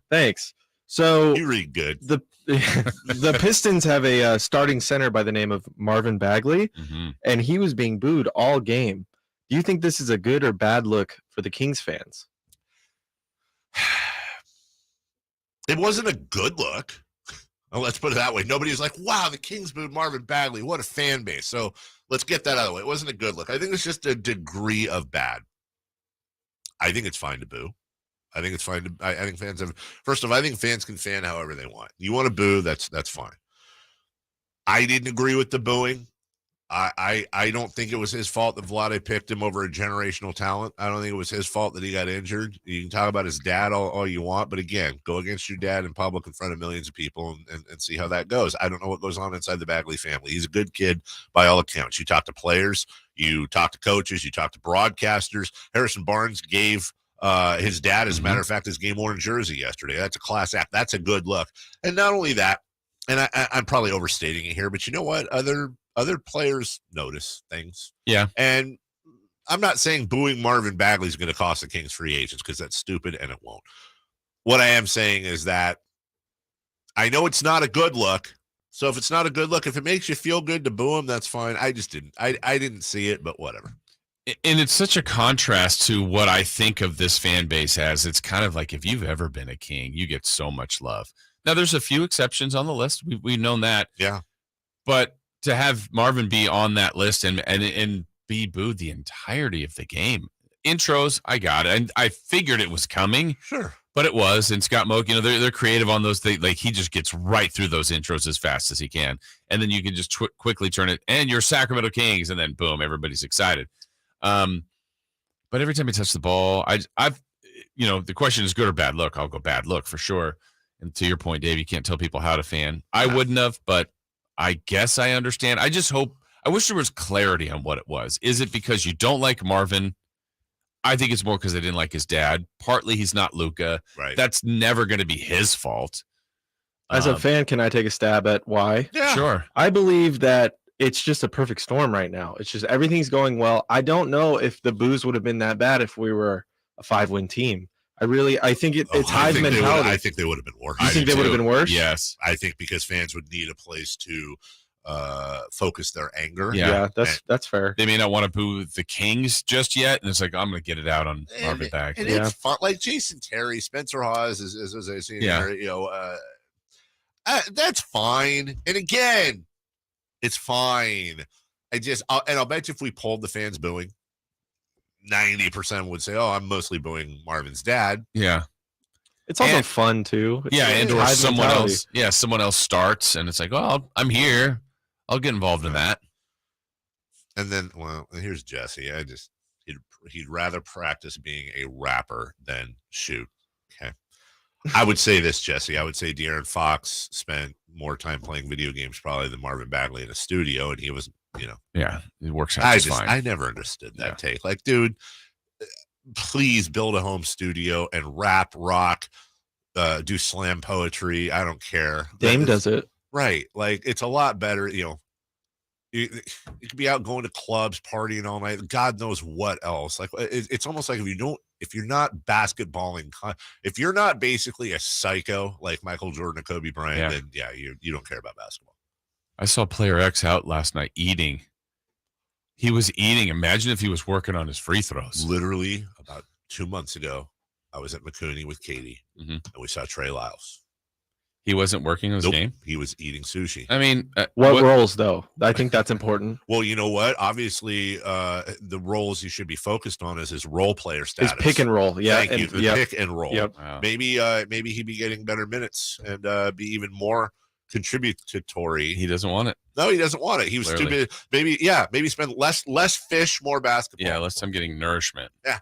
Thanks. So You read good. The Pistons have a starting center by the name of Marvin Bagley, and he was being booed all game. Do you think this is a good or bad look for the Kings fans? It wasn't a good look. Well, let's put it that way. Nobody was like, wow, the Kings booed Marvin Bagley. What a fan base. So let's get that out of the way. It wasn't a good look. I think it's just a degree of bad. I think it's fine to boo. I think it's fine to. I think fans have. First of all, I think fans can fan however they want. You want to boo, that's fine. I didn't agree with the booing. I don't think it was his fault that Vlade picked him over a generational talent. I don't think it was his fault that he got injured. You can talk about his dad all you want, but again, go against your dad in public in front of millions of people and see how that goes. I don't know what goes on inside the Bagley family. He's a good kid by all accounts. You talk to players, you talk to coaches, you talk to broadcasters. Harrison Barnes gave his dad, as a matter of fact, his game-worn jersey yesterday. That's a class act. That's a good look. And not only that, and I'm probably overstating it here, but you know what? Other players notice things. Yeah. And I'm not saying booing Marvin Bagley is going to cost the Kings free agents because that's stupid and it won't. What I am saying is that I know it's not a good look. So if it's not a good look, if it makes you feel good to boo him, that's fine. I just didn't. I didn't see it, but whatever. And it's such a contrast to what I think of this fan base as. It's kind of like if you've ever been a King, you get so much love. Now, there's a few exceptions on the list. We've known that. Yeah. But to have Marvin be on that list and be booed the entirety of the game. Intros, I got it. And I figured it was coming. Sure. But it was. And Scott Moak, they're creative on those things. Like, he just gets right through those intros as fast as he can. And then you can just quickly turn it, and you're Sacramento Kings, and then boom, everybody's excited. But every time he touched the ball, I've the question is good or bad look. I'll go bad look for sure. And to your point, Dave, you can't tell people how to fan. I wouldn't have, but I guess I understand. I wish there was clarity on what it was. Is it because you don't like Marvin? I think it's more because I didn't like his dad. Partly he's not Luka. Right. That's never going to be his fault. As a fan, can I take a stab at why? Yeah. Sure. I believe that it's just a perfect storm right now. It's just everything's going well. I don't know if the boos would have been that bad if we were a 5-win team. I think it's Hive mentality. I think they would have been worse. You think they would have been worse? Yes. I think because fans would need a place to focus their anger. Yeah, that's fair. They may not want to boo the Kings just yet, and it's like, I'm going to get it out on Marvin Bagley. And it's fun. Like Jason Terry, Spencer Hawes, as I see there, that's fine. And again, it's fine. I'll bet you if we polled the fans booing, 90% would say, "Oh, I'm mostly booing Marvin's dad." Yeah, it's also fun too. Or someone else. Yeah, someone else starts, and it's like, "Oh, I'm here. I'll get involved in that." And then, here's Jesse. He'd rather practice being a rapper than shoot. Okay, I would say this, Jesse. I would say De'Aaron Fox spent more time playing video games probably than Marvin Bagley in a studio, and he was. Yeah, it works out fine. I never understood that take. Like, dude, please build a home studio and rap, rock, do slam poetry. I don't care. Dame does it. Right. Like, it's a lot better. You could be out going to clubs, partying all night. God knows what else. Like, it's almost like if you're not basketballing, if you're not basically a psycho like Michael Jordan or Kobe Bryant, then you don't care about basketball. I saw Player X out last night eating. He was eating. Imagine if he was working on his free throws. Literally, about 2 months ago, I was at McCooney with Katie, and we saw Trey Lyles. He wasn't working on his game? He was eating sushi. I mean, what roles, though? I think that's important. Well, you know what? Obviously, the roles you should be focused on is his role player status. His pick and roll. Yeah. Thank you. The pick and roll. Yep. Wow. Maybe he'd be getting better minutes and be even more contributory. He doesn't want it. No, he doesn't want it. He was stupid. Maybe spend less fish, more basketball. Yeah, less time getting nourishment. Yeah.